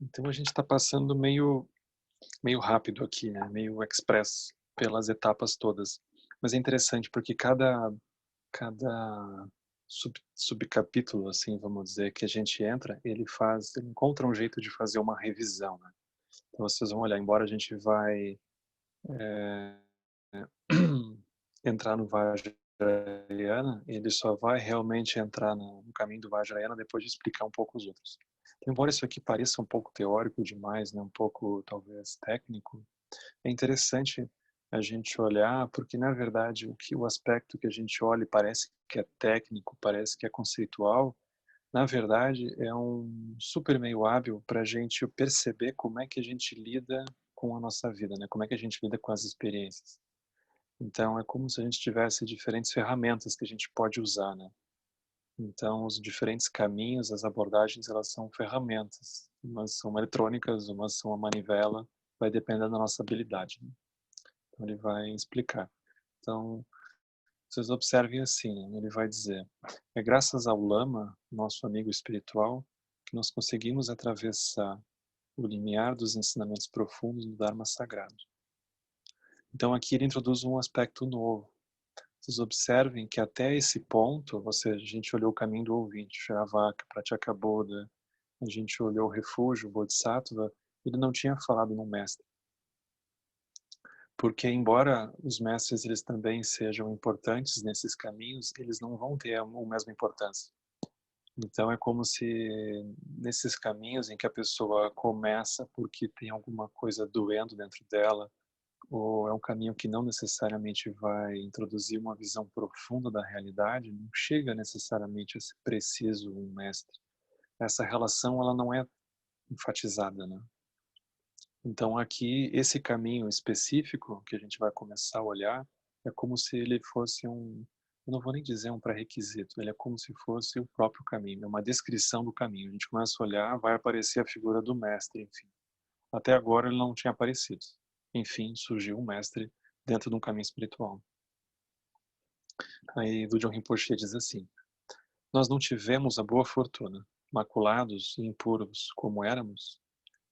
Então a gente está passando meio rápido aqui, né, meio express pelas etapas todas. Mas é interessante porque cada subcapítulo, assim, vamos dizer, que a gente entra, ele encontra um jeito de fazer uma revisão, né. Então vocês vão olhar, embora a gente vai, entrar no Vajrayana, ele só vai realmente entrar no caminho do Vajrayana depois de explicar um pouco os outros. Então, embora isso aqui pareça um pouco teórico demais, né, um pouco talvez técnico, é interessante a gente olhar, porque na verdade o aspecto que a gente olha e parece que é técnico, parece que é conceitual, na verdade é um super meio hábil para a gente perceber como é que a gente lida com a nossa vida, né? Como é que a gente lida com as experiências. Então é como se a gente tivesse diferentes ferramentas que a gente pode usar, né? Então os diferentes caminhos, as abordagens, elas são ferramentas. Umas são eletrônicas, umas são a manivela, vai depender da nossa habilidade, né? Então ele vai explicar. Então, vocês observem assim, né, ele vai dizer: é graças ao Lama, nosso amigo espiritual, que nós conseguimos atravessar o limiar dos ensinamentos profundos do Dharma sagrado. Então aqui ele introduz um aspecto novo. Vocês observem que até esse ponto, ou seja, a gente olhou o caminho do ouvinte, Shiravaka, Pratyekabuddha, a gente olhou o refúgio, Bodhisattva, ele não tinha falado no mestre. Porque embora os mestres eles também sejam importantes nesses caminhos, eles não vão ter a mesma importância. Então é como se nesses caminhos em que a pessoa começa porque tem alguma coisa doendo dentro dela, ou é um caminho que não necessariamente vai introduzir uma visão profunda da realidade, não chega necessariamente a ser preciso um mestre. Essa relação ela não é enfatizada, né? Então aqui, esse caminho específico que a gente vai começar a olhar, é como se ele fosse eu não vou nem dizer um pré-requisito, ele é como se fosse o próprio caminho, é uma descrição do caminho. A gente começa a olhar, vai aparecer a figura do mestre, enfim. Até agora ele não tinha aparecido. Enfim, surgiu um mestre dentro de um caminho espiritual. Aí Dudjom Rinpoche diz assim: nós não tivemos a boa fortuna, maculados e impuros como éramos,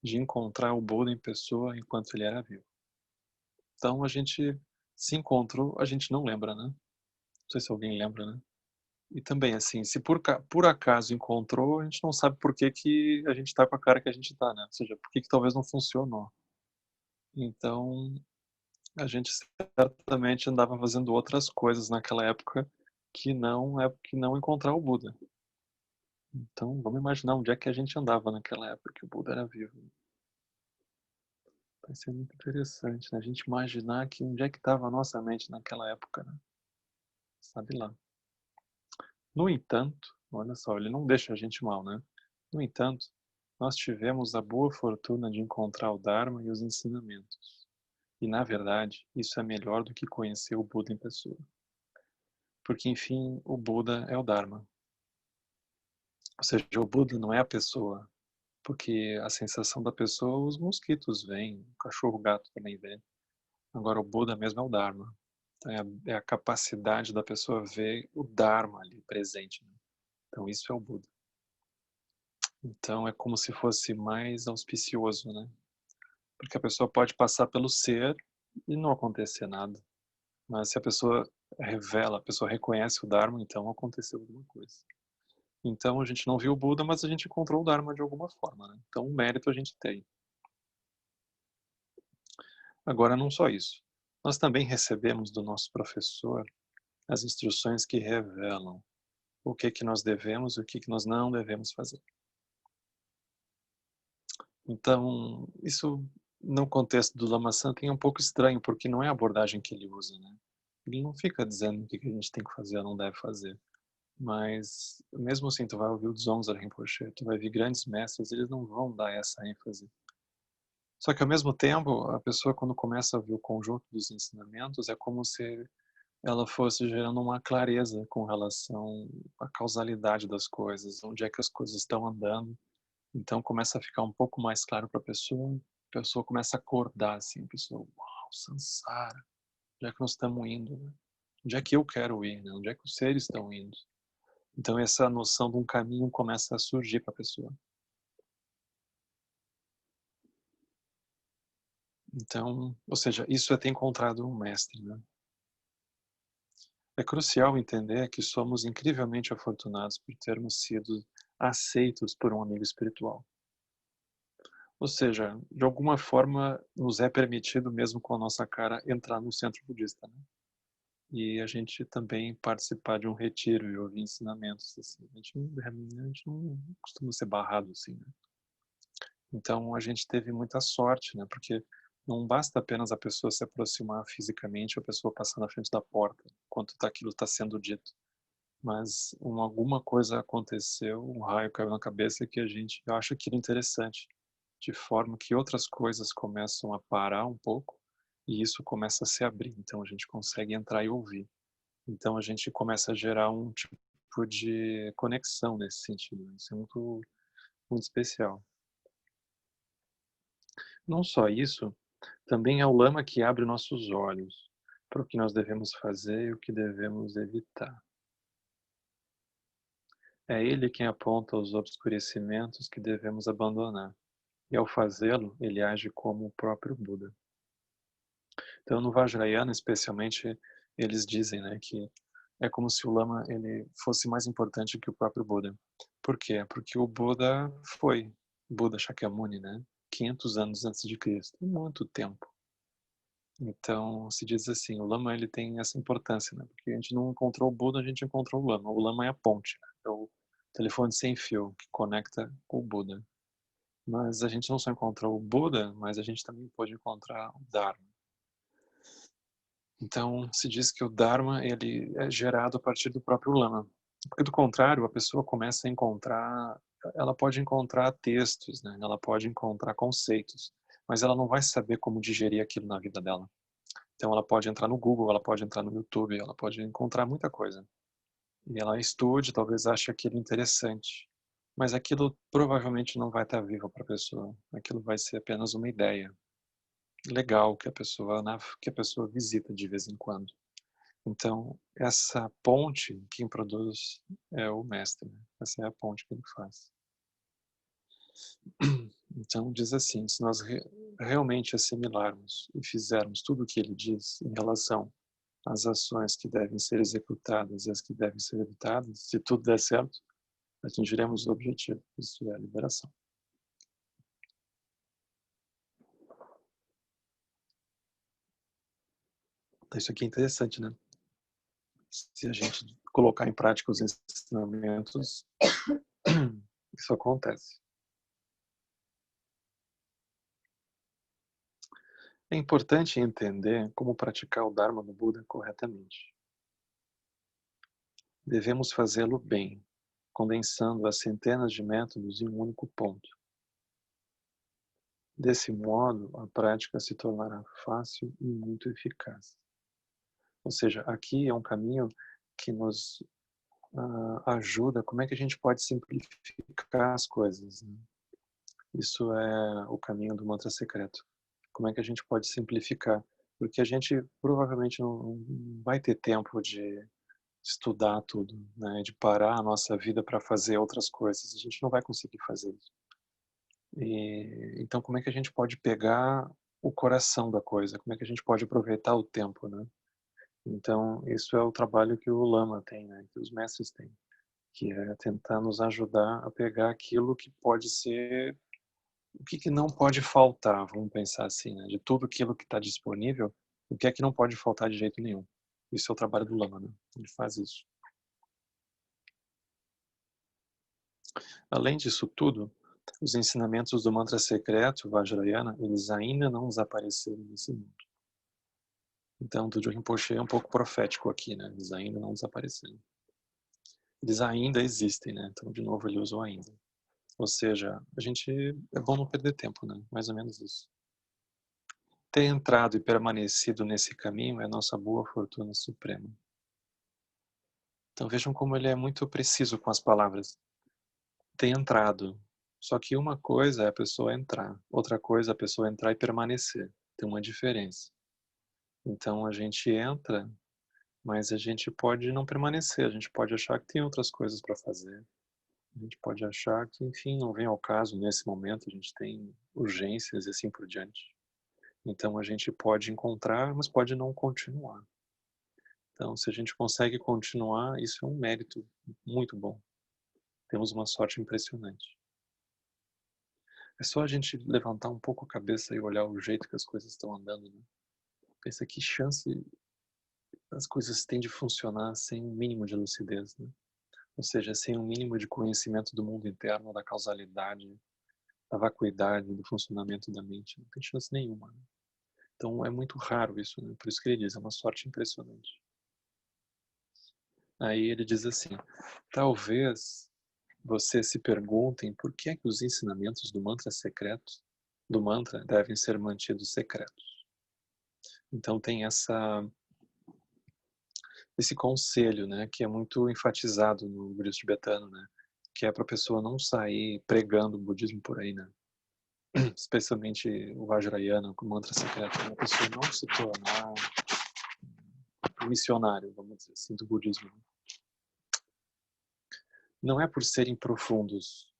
de encontrar o Buda em pessoa enquanto ele era vivo. Então a gente se encontrou, a gente não lembra, né? Não sei se alguém lembra, né? E também, assim, se por acaso encontrou, a gente não sabe por que que a gente tá com a cara que a gente tá, né? Ou seja, por que que talvez não funcionou. Então, a gente certamente andava fazendo outras coisas naquela época que não encontrar o Buda. Então, vamos imaginar onde é que a gente andava naquela época que o Buda era vivo. Vai ser muito interessante, né? A gente imaginar que onde é que estava a nossa mente naquela época, né? Sabe lá. No entanto, olha só, ele não deixa a gente mal, né? No entanto, nós tivemos a boa fortuna de encontrar o Dharma e os ensinamentos. E, na verdade, isso é melhor do que conhecer o Buda em pessoa. Porque, enfim, o Buda é o Dharma. Ou seja, o Buda não é a pessoa. Porque a sensação da pessoa, os mosquitos vêm, o cachorro, o gato também vem. Agora, o Buda mesmo é o Dharma. Então, é a capacidade da pessoa ver o Dharma ali presente, né? Então, isso é o Buda. Então é como se fosse mais auspicioso, né? Porque a pessoa pode passar pelo ser e não acontecer nada. Mas se a pessoa revela, a pessoa reconhece o Dharma, então aconteceu alguma coisa. Então a gente não viu o Buda, mas a gente encontrou o Dharma de alguma forma, né? Então o mérito a gente tem. Agora não só isso. Nós também recebemos do nosso professor as instruções que revelam o que que nós devemos e o que que nós não devemos fazer. Então, isso no contexto do Lama Santen é um pouco estranho, porque não é a abordagem que ele usa, né? Ele não fica dizendo o que a gente tem que fazer ou não deve fazer. Mas, mesmo assim, tu vai ouvir o Dzongzar Rinpoche, tu vai ver grandes mestres, eles não vão dar essa ênfase. Só que, ao mesmo tempo, a pessoa, quando começa a ver o conjunto dos ensinamentos, é como se ela fosse gerando uma clareza com relação à causalidade das coisas, onde é que as coisas estão andando. Então começa a ficar um pouco mais claro para a pessoa começa a acordar assim, a pessoa, uau, Sansara, onde é que nós estamos indo, né? Onde é que eu quero ir, né? Onde é que os seres estão indo? Então essa noção de um caminho começa a surgir para a pessoa. Então, ou seja, isso é ter encontrado um mestre, né? É crucial entender que somos incrivelmente afortunados por termos sido aceitos por um amigo espiritual. Ou seja, de alguma forma nos é permitido, mesmo com a nossa cara, entrar no centro budista, né? E a gente também participar de um retiro e ouvir ensinamentos, assim. A gente não costuma ser barrado, assim, né? Então a gente teve muita sorte, né? Porque não basta apenas a pessoa se aproximar fisicamente, a pessoa passar na frente da porta, enquanto aquilo está sendo dito. Mas alguma coisa aconteceu, um raio caiu na cabeça que a gente acha aquilo interessante, de forma que outras coisas começam a parar um pouco e isso começa a se abrir. Então a gente consegue entrar e ouvir. Então a gente começa a gerar um tipo de conexão nesse sentido. Isso é muito, muito especial. Não só isso, também é o lama que abre nossos olhos para o que nós devemos fazer e o que devemos evitar. É ele quem aponta os obscurecimentos que devemos abandonar, e ao fazê-lo, ele age como o próprio Buda. Então, no Vajrayana, especialmente, eles dizem, né, que é como se o Lama ele fosse mais importante que o próprio Buda. Por quê? Porque o Buda foi Buda Shakyamuni, né? 500 anos antes de Cristo, muito tempo. Então, se diz assim, o Lama ele tem essa importância, né? Porque a gente não encontrou o Buda, a gente encontrou o Lama. O Lama é a ponte, né? É o telefone sem fio que conecta com o Buda. Mas a gente não só encontrou o Buda, mas a gente também pode encontrar o Dharma. Então, se diz que o Dharma ele é gerado a partir do próprio Lama. Porque do contrário, a pessoa começa a encontrar, ela pode encontrar textos, né? Ela pode encontrar conceitos, mas ela não vai saber como digerir aquilo na vida dela. Então ela pode entrar no Google, ela pode entrar no YouTube, ela pode encontrar muita coisa. E ela estude, talvez ache aquilo interessante. Mas aquilo provavelmente não vai estar vivo para a pessoa. Aquilo vai ser apenas uma ideia legal que a pessoa visita de vez em quando. Então, essa ponte, quem produz é o mestre. Né? Essa é a ponte que ele faz. Então, diz assim: se nós realmente assimilarmos e fizermos tudo o que ele diz em relação às ações que devem ser executadas e as que devem ser evitadas, se tudo der certo, atingiremos o objetivo, isso é a liberação. Então, isso aqui é interessante, né? Se a gente colocar em prática os ensinamentos, isso acontece. É importante entender como praticar o Dharma do Buda corretamente. Devemos fazê-lo bem, condensando as centenas de métodos em um único ponto. Desse modo, a prática se tornará fácil e muito eficaz. Ou seja, aqui é um caminho que nos ajuda, como é que a gente pode simplificar as coisas, né? Isso é o caminho do mantra secreto. Como é que a gente pode simplificar? Porque a gente provavelmente não vai ter tempo de estudar tudo, né? De parar a nossa vida para fazer outras coisas. A gente não vai conseguir fazer isso. Então, como é que a gente pode pegar o coração da coisa? Como é que a gente pode aproveitar o tempo, né? Então, isso é o trabalho que o Lama tem, né? Que os mestres têm, que é tentar nos ajudar a pegar aquilo que pode ser, o que não pode faltar, vamos pensar assim, né? De tudo aquilo que está disponível, o que é que não pode faltar de jeito nenhum. Isso é o trabalho do Lama, né? Ele faz isso. Além disso tudo, os ensinamentos do mantra secreto, Vajrayana, eles ainda não desapareceram nesse mundo. Então, Tudo Rinpoche é um pouco profético aqui, né? Eles ainda não desapareceram. Eles ainda existem, né? Então, de novo, ele usou ainda. Ou seja, a gente é bom não perder tempo, né? Mais ou menos isso. Ter entrado e permanecido nesse caminho é nossa boa fortuna suprema. Então vejam como ele é muito preciso com as palavras. Ter entrado. Só que uma coisa é a pessoa entrar, outra coisa é a pessoa entrar e permanecer. Tem uma diferença. Então a gente entra, mas a gente pode não permanecer, a gente pode achar que tem outras coisas para fazer. A gente pode achar que, enfim, não vem ao caso nesse momento, a gente tem urgências e assim por diante. Então a gente pode encontrar, mas pode não continuar. Então, se a gente consegue continuar, isso é um mérito muito bom. Temos uma sorte impressionante. É só a gente levantar um pouco a cabeça e olhar o jeito que as coisas estão andando, né? Pensa que chance as coisas têm de funcionar sem um mínimo de lucidez, né? Ou seja, sem um mínimo de conhecimento do mundo interno, da causalidade, da vacuidade, do funcionamento da mente. Não tem chance nenhuma, né? Então é muito raro isso, né? Por isso que ele diz, é uma sorte impressionante. Aí ele diz assim, talvez vocês se perguntem por que é que os ensinamentos do mantra devem ser mantidos secretos. Então tem esse conselho, né, que é muito enfatizado no budismo tibetano, né, que é para a pessoa não sair pregando o budismo por aí, né, especialmente o Vajrayana, com o mantra secreto, né, a pessoa não se tornar um missionário, vamos dizer assim, do budismo. Não é por serem profundos,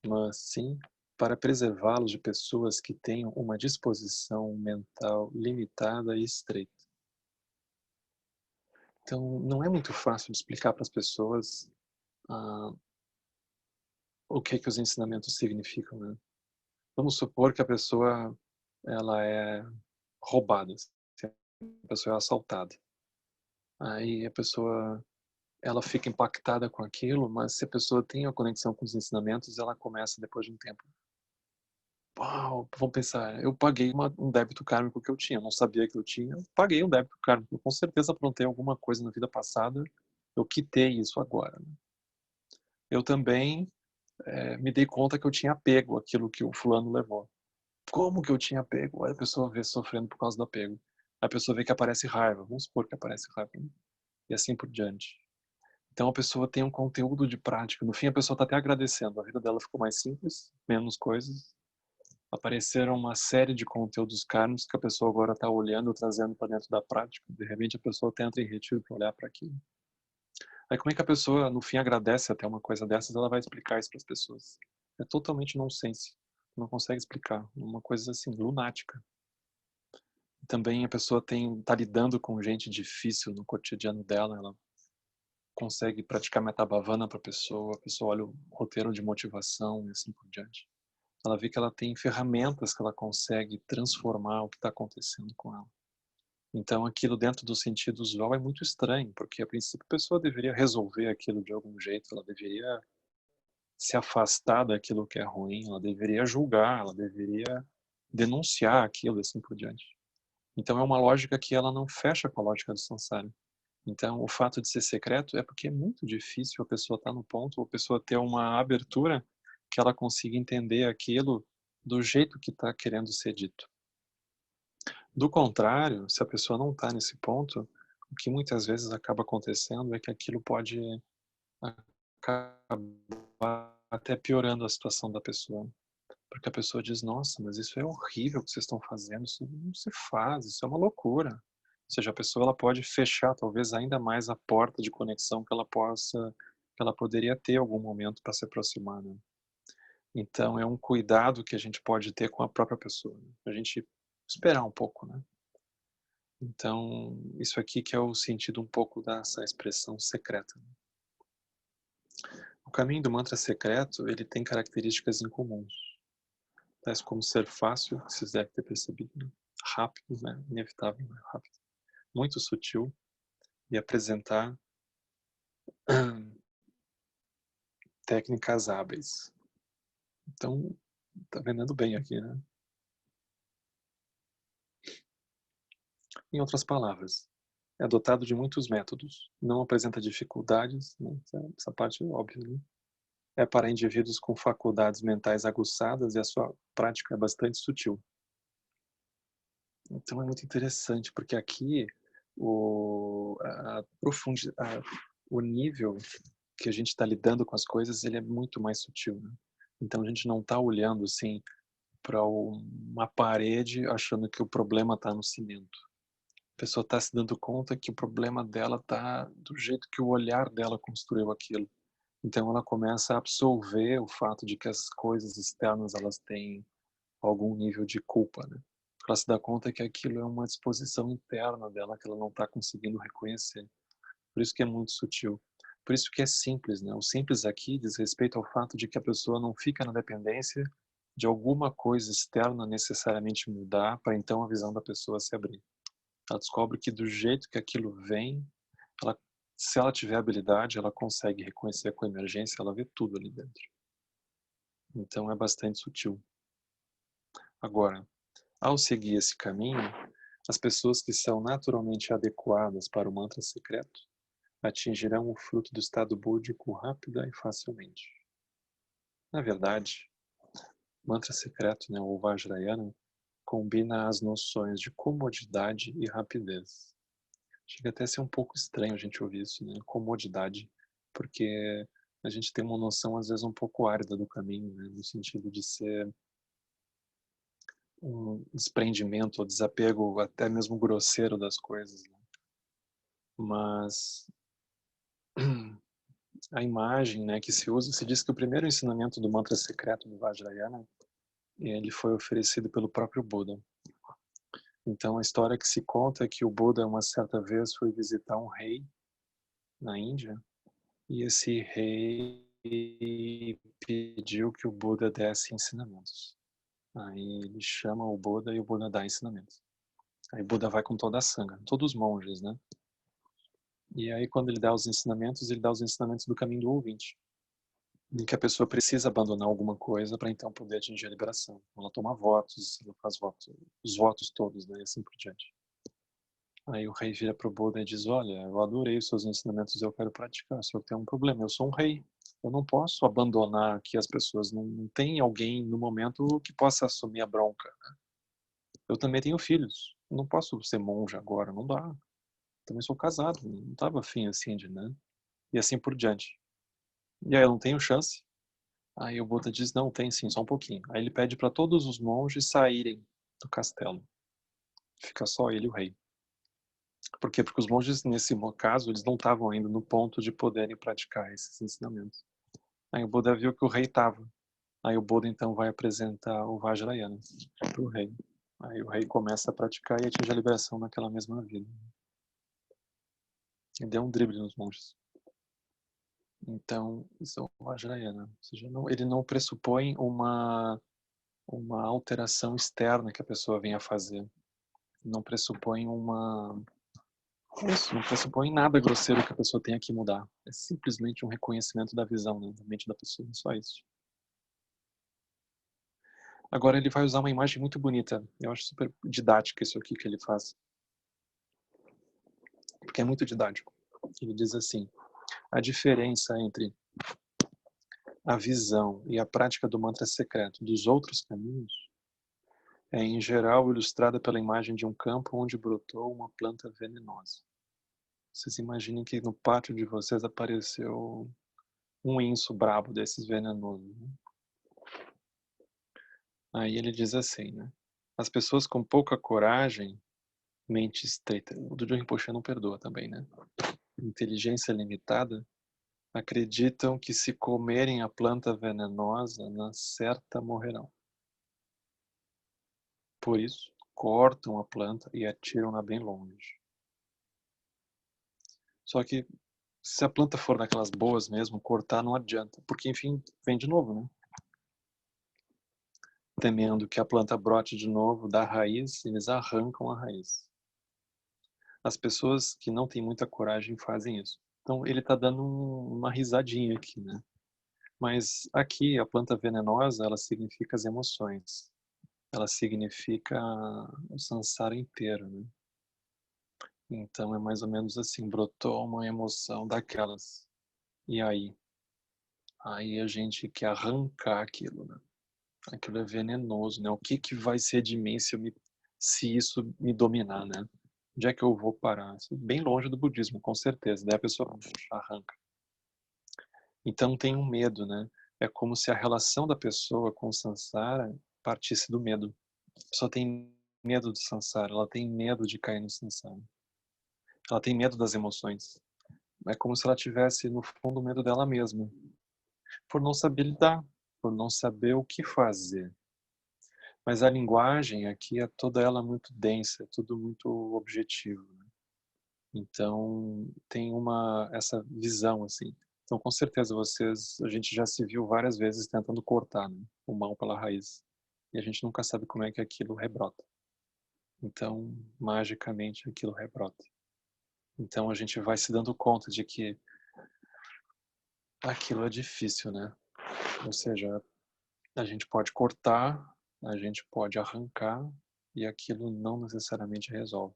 mas sim para preservá-los de pessoas que tenham uma disposição mental limitada e estreita. Então, não é muito fácil de explicar para as pessoas ah, o que os ensinamentos significam, né? Vamos supor que a pessoa ela é roubada, a pessoa é assaltada. Aí a pessoa ela fica impactada com aquilo, mas se a pessoa tem a conexão com os ensinamentos, ela começa depois de um tempo. Uau, vamos pensar, eu paguei um débito kármico que eu tinha, não sabia que eu tinha, paguei um débito kármico, eu com certeza aprontei alguma coisa na vida passada, eu quitei isso agora. Né? Eu também me dei conta que eu tinha apego àquilo que o fulano levou. Como que eu tinha apego? Aí a pessoa vê sofrendo por causa do apego. A pessoa vê que aparece raiva, vamos supor que aparece raiva, né? E assim por diante. Então a pessoa tem um conteúdo de prática, no fim a pessoa está até agradecendo, a vida dela ficou mais simples, menos coisas, apareceram uma série de conteúdos kármicos que a pessoa agora está olhando, trazendo para dentro da prática. De repente a pessoa entra em retiro para olhar para aquilo. Aí como é que a pessoa, no fim, agradece até uma coisa dessas? Ela vai explicar isso para as pessoas. É totalmente nonsense. Não consegue explicar. Uma coisa assim, lunática. Também a pessoa está lidando com gente difícil no cotidiano dela. Ela consegue praticar metabhavana para a pessoa olha o roteiro de motivação e assim por diante. Ela vê que ela tem ferramentas que ela consegue transformar o que está acontecendo com ela. Então aquilo dentro do sentido usual é muito estranho, porque a princípio a pessoa deveria resolver aquilo de algum jeito, ela deveria se afastar daquilo que é ruim, ela deveria julgar, ela deveria denunciar aquilo e assim por diante. Então é uma lógica que ela não fecha com a lógica do samsara. Então o fato de ser secreto é porque é muito difícil a pessoa estar no ponto, a pessoa ter uma abertura que ela consiga entender aquilo do jeito que está querendo ser dito. Do contrário, se a pessoa não está nesse ponto, o que muitas vezes acaba acontecendo é que aquilo pode acabar até piorando a situação da pessoa. Porque a pessoa diz, nossa, mas isso é horrível o que vocês estão fazendo, isso não se faz, isso é uma loucura. Ou seja, a pessoa ela pode fechar talvez ainda mais a porta de conexão que ela poderia ter em algum momento para se aproximar. Né? Então é um cuidado que a gente pode ter com a própria pessoa. Né? A gente esperar um pouco, né? Então, isso aqui que é o sentido um pouco dessa expressão secreta. O caminho do mantra secreto, ele tem características incomuns. Tais como ser fácil, vocês devem ter percebido, né? Rápido, né? Inevitável, né? Rápido. Muito sutil e apresentar técnicas hábeis. Então, tá vendendo bem aqui, né? Em outras palavras, é dotado de muitos métodos, não apresenta dificuldades, né? Essa parte é óbvia, né? É para indivíduos com faculdades mentais aguçadas e a sua prática é bastante sutil. Então é muito interessante, porque aqui o nível que a gente está lidando com as coisas, ele é muito mais sutil. Né? Então a gente não está olhando assim para uma parede achando que o problema está no cimento. A pessoa está se dando conta que o problema dela está do jeito que o olhar dela construiu aquilo. Então ela começa a absorver o fato de que as coisas externas elas têm algum nível de culpa, né? ela se dá conta que aquilo é uma disposição interna dela que ela não está conseguindo reconhecer. Por isso que é muito sutil. Por isso que é simples, né? O simples aqui diz respeito ao fato de que a pessoa não fica na dependência de alguma coisa externa necessariamente mudar para então a visão da pessoa se abrir. Ela descobre que do jeito que aquilo vem, ela, se ela tiver habilidade, ela consegue reconhecer com emergência, ela vê tudo ali dentro. Então é bastante sutil. Agora, ao seguir esse caminho, as pessoas que são naturalmente adequadas para o mantra secreto atingirão o fruto do estado búdico rápida e facilmente. Na verdade, o mantra secreto, né, o Vajrayana, combina as noções de comodidade e rapidez. Chega até a ser um pouco estranho a gente ouvir isso, né? Comodidade, porque a gente tem uma noção às vezes um pouco árida do caminho, né? No sentido de ser um desprendimento ou desapego até mesmo grosseiro das coisas, né? Mas a imagem, né, que se usa, se diz que o primeiro ensinamento do mantra secreto do Vajrayana, ele foi oferecido pelo próprio Buda. Então a história que se conta é que o Buda uma certa vez foi visitar um rei na Índia e esse rei pediu que o Buda desse ensinamentos. Aí ele chama o Buda e o Buda dá ensinamentos. Aí o Buda vai com toda a sanga, todos os monges, né? E aí quando ele dá os ensinamentos, ele dá os ensinamentos do caminho do ouvinte, em que a pessoa precisa abandonar alguma coisa para então poder atingir a liberação. Ela toma votos, ela faz votos, os votos todos, né? E assim por diante. Aí o rei vira pro Buda e diz: olha, eu adorei os seus ensinamentos, eu quero praticar, só que tem um problema, eu sou um rei. Eu não posso abandonar aqui as pessoas, não tem alguém no momento que possa assumir a bronca. Eu também tenho filhos, eu não posso ser monge agora, não dá. Também sou casado, não estava afim assim de, né? E assim por diante. E aí eu não tenho chance. Aí o Buda diz: não, tem sim, só um pouquinho. Aí ele pede para todos os monges saírem do castelo. Fica só ele e o rei. Por quê? Porque os monges, nesse caso, eles não estavam ainda no ponto de poderem praticar esses ensinamentos. Aí o Buda viu que o rei estava. Aí o Buda então vai apresentar o Vajrayana para o rei. Aí o rei começa a praticar e atinge a liberação naquela mesma vida. E deu um drible nos monges. Então, isso é o Vajrayana. Ou seja, ele não pressupõe uma alteração externa que a pessoa venha fazer. Não pressupõe não pressupõe nada grosseiro que a pessoa tenha que mudar. É simplesmente um reconhecimento da visão, né, da mente da pessoa, só isso. Agora ele vai usar uma imagem muito bonita. Eu acho super didática isso aqui que ele faz. Porque é muito didático. Ele diz assim: a diferença entre a visão e a prática do mantra secreto dos outros caminhos é, em geral, ilustrada pela imagem de um campo onde brotou uma planta venenosa. Vocês imaginem que no pátio de vocês apareceu um inso brabo desses venenosos, né? Aí ele diz assim, né? As pessoas com pouca coragem, mente estreita, o Dudu Rinpoche não perdoa também, né? Inteligência limitada, acreditam que se comerem a planta venenosa, na certa morrerão. Por isso, cortam a planta e atiram-na bem longe. Só que, se a planta for daquelas boas mesmo, cortar não adianta, porque enfim, vem de novo, né? Temendo que a planta brote de novo da raiz, eles arrancam a raiz. As pessoas que não têm muita coragem fazem isso. Então ele está dando uma risadinha aqui, né? Mas aqui a planta venenosa, ela significa as emoções. Ela significa o samsara inteiro, né? Então é mais ou menos assim, brotou uma emoção daquelas. E aí? Aí a gente quer arrancar aquilo, né? Aquilo é venenoso, né? O que que vai ser de mim se isso me dominar, né? Onde é que eu vou parar? Isso é bem longe do budismo, com certeza. Daí a pessoa arranca. Então tem um medo, né? É como se a relação da pessoa com o samsara partisse do medo. A pessoa tem medo do samsara, ela tem medo de cair no samsara. Ela tem medo das emoções. É como se ela tivesse, no fundo, medo dela mesma. Por não saber lidar, por não saber o que fazer. Mas a linguagem aqui é toda ela muito densa, é tudo muito objetivo, né? Então tem essa visão assim. Então com certeza a gente já se viu várias vezes tentando cortar, né, o mal pela raiz. E a gente nunca sabe como é que aquilo rebrota. Então, magicamente aquilo rebrota. Então a gente vai se dando conta de que aquilo é difícil, né? Ou seja, a gente pode cortar, a gente pode arrancar e aquilo não necessariamente resolve.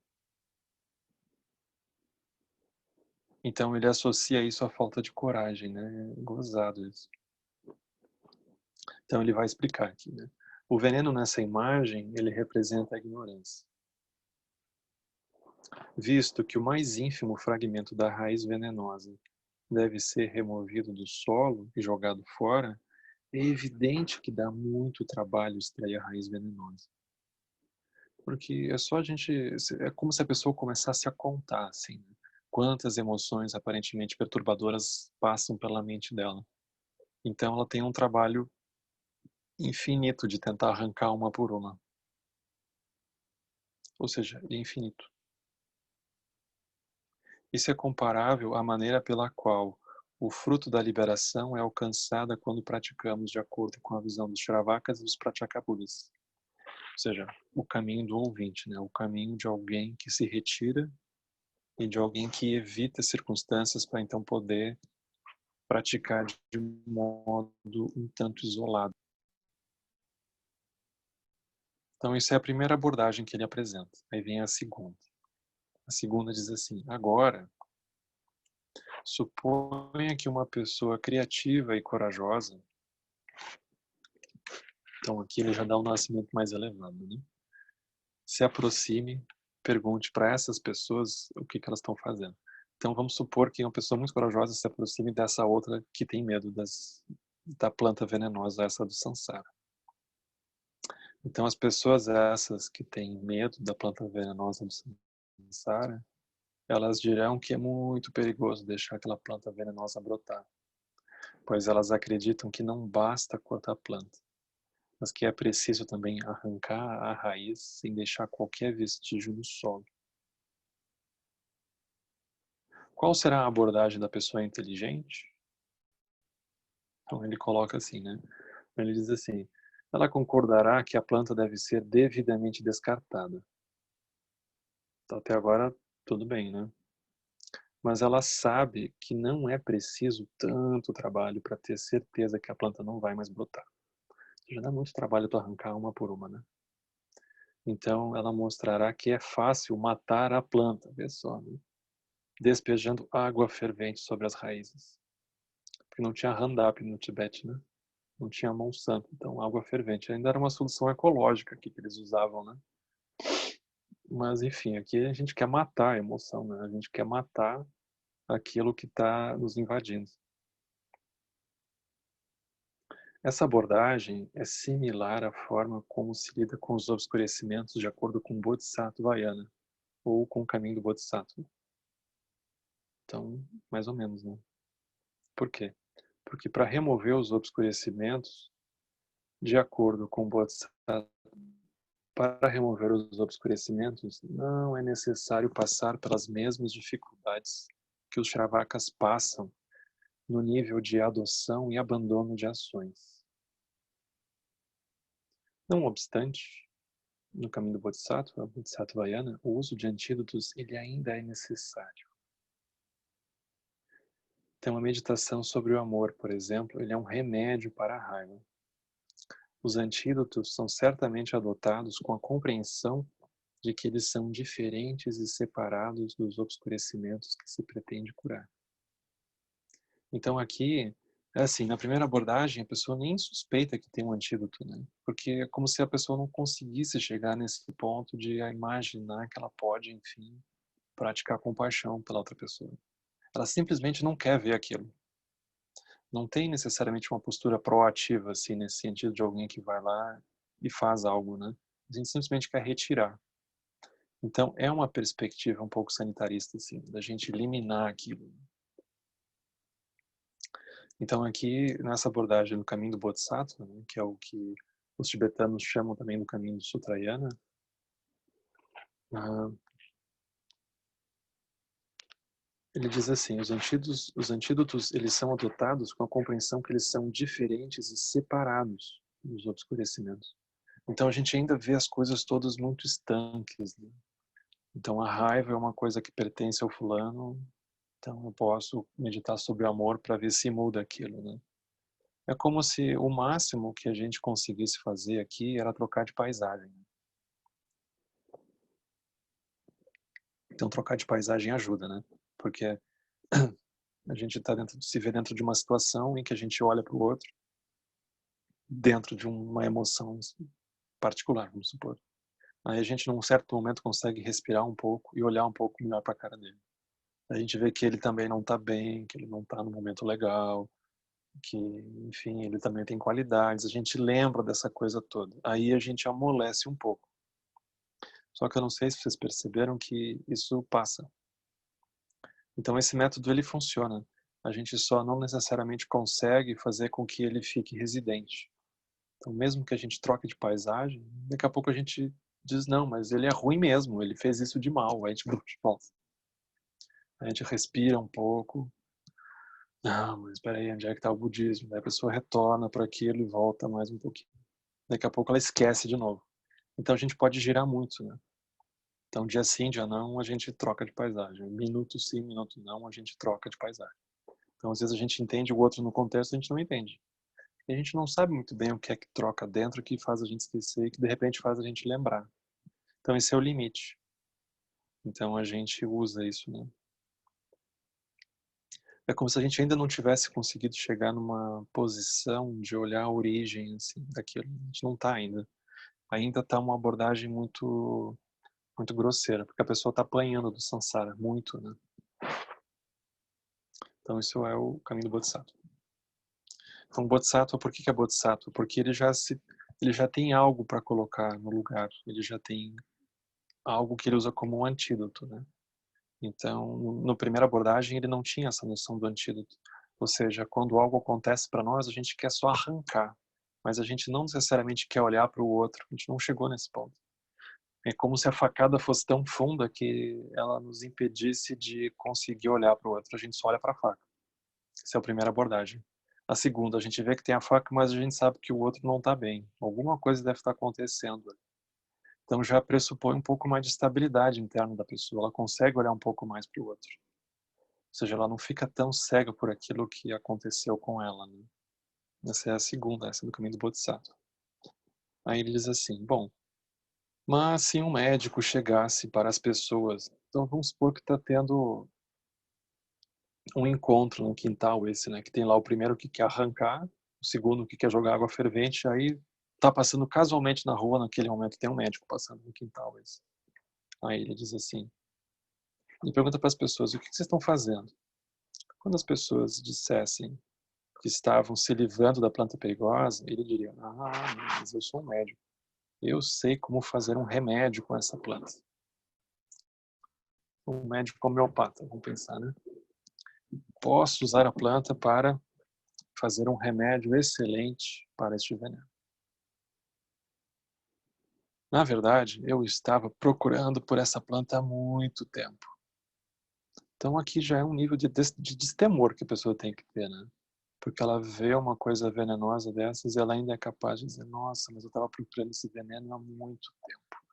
Então ele associa isso à falta de coragem, né? Gozado isso. Então ele vai explicar aqui, né? O veneno nessa imagem, ele representa a ignorância. Visto que o mais ínfimo fragmento da raiz venenosa deve ser removido do solo e jogado fora, é evidente que dá muito trabalho extrair a raiz venenosa. Porque é só a gente, é como se a pessoa começasse a contar, assim, né? Quantas emoções aparentemente perturbadoras passam pela mente dela. Então ela tem um trabalho infinito de tentar arrancar uma por uma. Ou seja, é infinito. Isso é comparável à maneira pela qual o fruto da liberação é alcançada quando praticamos de acordo com a visão dos Shravakas e dos Pratyekaburis. Ou seja, o caminho do ouvinte, né? O caminho de alguém que se retira e de alguém que evita circunstâncias para então poder praticar de modo um tanto isolado. Então, isso é a primeira abordagem que ele apresenta. Aí vem a segunda. A segunda diz assim: agora, suponha que uma pessoa criativa e corajosa, então aqui ele já dá um nascimento mais elevado, né? Se aproxime, pergunte para essas pessoas o que elas estão fazendo. Então vamos supor que uma pessoa muito corajosa se aproxime dessa outra que tem medo da planta venenosa, essa do Sansara. Então as pessoas essas que têm medo da planta venenosa do Sansara, elas dirão que é muito perigoso deixar aquela planta venenosa brotar, pois elas acreditam que não basta cortar a planta, mas que é preciso também arrancar a raiz sem deixar qualquer vestígio no solo. Qual será a abordagem da pessoa inteligente? Então ele coloca assim, né? Ele diz assim: ela concordará que a planta deve ser devidamente descartada. Então, até agora tudo bem, né? Mas ela sabe que não é preciso tanto trabalho para ter certeza que a planta não vai mais brotar. Já dá muito trabalho para arrancar uma por uma, né? Então ela mostrará que é fácil matar a planta, vê só, né? Despejando água fervente sobre as raízes. Porque não tinha Roundup no Tibete, né? Não tinha Monsanto, então água fervente. Ainda era uma solução ecológica aqui que eles usavam, né? Mas enfim, aqui a gente quer matar a emoção, né? A gente quer matar aquilo que está nos invadindo. Essa abordagem é similar à forma como se lida com os obscurecimentos de acordo com Bodhisattvayana, ou com o caminho do Bodhisattva. Então, mais ou menos, né? Por quê? Porque para remover os obscurecimentos, de acordo com Bodhisattva, para remover os obscurecimentos, não é necessário passar pelas mesmas dificuldades que os Shravakas passam no nível de adoção e abandono de ações. Não obstante, no caminho do Bodhisattva, Bodhisattvayana, o uso de antídotos ele ainda é necessário. Então, a meditação sobre o amor, por exemplo, ele é um remédio para a raiva. Os antídotos são certamente adotados com a compreensão de que eles são diferentes e separados dos obscurecimentos que se pretende curar. Então aqui, é assim, na primeira abordagem a pessoa nem suspeita que tem um antídoto, né? Porque é como se a pessoa não conseguisse chegar nesse ponto de imaginar que ela pode, enfim, praticar compaixão pela outra pessoa. Ela simplesmente não quer ver aquilo. Não tem necessariamente uma postura proativa, assim, nesse sentido de alguém que vai lá e faz algo, né? A gente simplesmente quer retirar. Então, é uma perspectiva um pouco sanitarista, assim, da gente eliminar aquilo. Então, aqui, nessa abordagem do caminho do Bodhisattva, né, que é o que os tibetanos chamam também do caminho do Sutrayana. Ele diz assim, os antídotos eles são adotados com a compreensão que eles são diferentes e separados dos outros conhecimentos. Então a gente ainda vê as coisas todas muito estanques, né? Então a raiva é uma coisa que pertence ao fulano, então eu posso meditar sobre o amor para ver se muda aquilo, né? É como se o máximo que a gente conseguisse fazer aqui era trocar de paisagem. Então trocar de paisagem ajuda, né? Porque a gente se vê dentro de uma situação em que a gente olha para o outro dentro de uma emoção particular, vamos supor. Aí a gente, num certo momento, consegue respirar um pouco e olhar um pouco melhor para a cara dele. A gente vê que ele também não está bem, que ele não está no momento legal, que, enfim, ele também tem qualidades. A gente lembra dessa coisa toda. Aí a gente amolece um pouco. Só que eu não sei se vocês perceberam que isso passa. Então esse método ele funciona. A gente só não necessariamente consegue fazer com que ele fique residente. Então mesmo que a gente troque de paisagem, daqui a pouco a gente diz, não, mas ele é ruim mesmo, ele fez isso de mal. Aí a gente, nossa. A gente respira um pouco. Não, mas espera aí, onde é que está o budismo? Daí a pessoa retorna para aquilo e volta mais um pouquinho. Daqui a pouco ela esquece de novo. Então a gente pode girar muito, né? Então dia sim, dia não, a gente troca de paisagem. Minuto sim, minuto não, a gente troca de paisagem. Então às vezes a gente entende o outro no contexto, a gente não entende. E a gente não sabe muito bem o que é que troca dentro, que faz a gente esquecer e que de repente faz a gente lembrar. Então esse é o limite. Então a gente usa isso, né? É como se a gente ainda não tivesse conseguido chegar numa posição de olhar a origem assim, daquilo. A gente não está ainda. Ainda está uma abordagem muito, muito grosseira, porque a pessoa está apanhando do samsara, muito, né? Então isso é o caminho do Bodhisattva. Então Bodhisattva, por que é Bodhisattva? Porque ele já tem algo para colocar no lugar. Ele já tem algo que ele usa como um antídoto, né? Então, na primeira abordagem, ele não tinha essa noção do antídoto. Ou seja, quando algo acontece para nós, a gente quer só arrancar, mas a gente não necessariamente quer olhar para o outro. A gente não chegou nesse ponto. É como se a facada fosse tão funda que ela nos impedisse de conseguir olhar para o outro. A gente só olha para a faca. Essa é a primeira abordagem. A segunda, a gente vê que tem a faca, mas a gente sabe que o outro não está bem. Alguma coisa deve estar acontecendo. Então já pressupõe um pouco mais de estabilidade interna da pessoa. Ela consegue olhar um pouco mais para o outro. Ou seja, ela não fica tão cega por aquilo que aconteceu com ela, né? Essa é a segunda, essa é do caminho do Bodhisattva. Aí ele diz assim, bom, mas se um médico chegasse para as pessoas, então vamos supor que está tendo um encontro no quintal esse, né? Que tem lá o primeiro que quer arrancar, o segundo que quer jogar água fervente, aí tá passando casualmente na rua naquele momento, tem um médico passando no quintal esse. Aí ele diz assim, ele pergunta para as pessoas, o que vocês estão fazendo? Quando as pessoas dissessem que estavam se livrando da planta perigosa, ele diria, mas eu sou um médico. Eu sei como fazer um remédio com essa planta. Um médico homeopata, vamos pensar, né? Posso usar a planta para fazer um remédio excelente para este veneno. Na verdade, eu estava procurando por essa planta há muito tempo. Então aqui já é um nível de destemor que a pessoa tem que ter, né? Porque ela vê uma coisa venenosa dessas e ela ainda é capaz de dizer, nossa, mas eu estava procurando esse veneno há muito tempo.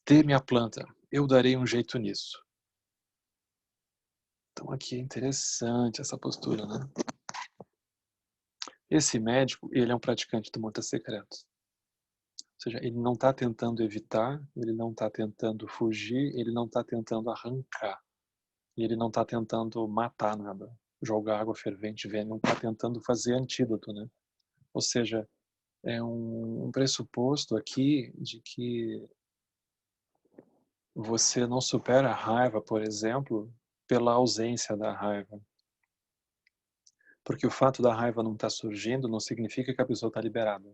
Dê minha planta, eu darei um jeito nisso. Então aqui é interessante essa postura, né? Esse médico, ele é um praticante do mantra secreto. Ou seja, ele não está tentando evitar, ele não está tentando fugir, ele não está tentando arrancar. E ele não está tentando matar nada, jogar água fervente, ele não está tentando fazer antídoto, né? Ou seja, é um pressuposto aqui de que você não supera a raiva, por exemplo, pela ausência da raiva. Porque o fato da raiva não estar surgindo não significa que a pessoa está liberada.